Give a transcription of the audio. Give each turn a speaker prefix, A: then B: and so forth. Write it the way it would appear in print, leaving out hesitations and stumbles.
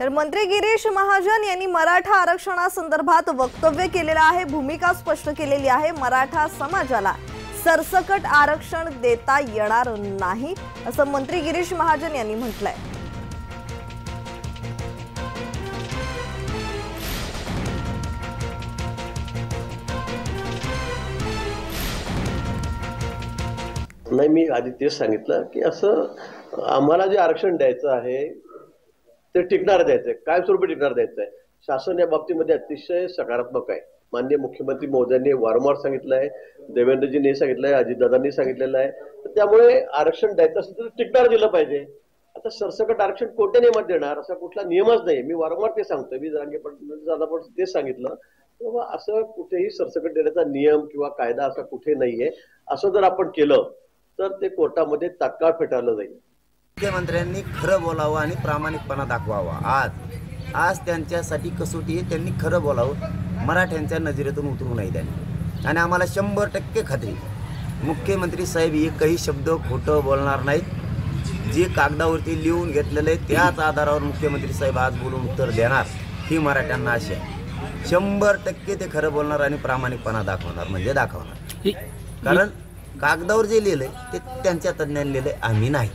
A: तर मंत्री गिरीश महाजन यांनी मराठा आरक्षणासंदर्भात वक्तव्य केलेलं आहे, भूमिका स्पष्ट केलेली आहे। मराठा समाजाला सरसकट आरक्षण देता येणार नाही असं मंत्री गिरीश महाजन यांनी म्हटलंय।
B: नाही, मी आधी तेच सांगितलं की असं आम्हाला जे आरक्षण द्यायचं आहे ते टिकणार द्यायचंय, कायमस्वरूपी टिकणार द्यायचंय। शासन या बाबतीमध्ये अतिशय सकारात्मक आहे। माननीय मुख्यमंत्री महोदयांनी वारंवार सांगितलंय, देवेंद्रजींनी सांगितलंय, अजितदादांनी सांगितलेलं आहे। त्यामुळे आरक्षण द्यायचं असेल तर टिकणार दिलं पाहिजे। आता सरसकट आरक्षण कोणत्या नियमात देणार असा कुठला नियमच नाही। मी वारंवार ते सांगतोय, मी जरांगे पण तेच सांगितलं बाबा असं कुठेही सरसकट देण्याचा नियम किंवा कायदा असा कुठे नाहीये। असं जर आपण केलं तर ते कोर्टामध्ये तात्काळ फेटाळलं जाईल।
C: मुख्यमंत्र्यांनी खरं बोलावं आणि प्रामाणिकपणा दाखवावा। आज त्यांच्यासाठी कसोटी आहे, त्यांनी खरं बोलावं, मराठ्यांच्या नजरेतून उतरू नये त्यांनी। आणि आम्हाला 100% खात्री, मुख्यमंत्री साहेब एकही शब्द खोटं बोलणार नाहीत। जे कागदावरती लिहून घेतलेलं आहे त्याच आधारावर मुख्यमंत्री साहेब आज बोलून उत्तर देणार ही मराठ्यांना आशा आहे। 100% ते खरं बोलणार आणि प्रामाणिकपणा दाखवणार म्हणजे दाखवणार। कारण कागदावर जे लिहिलंय ते त्यांच्या तज्ञांनी लिहिलंय, आम्ही नाही।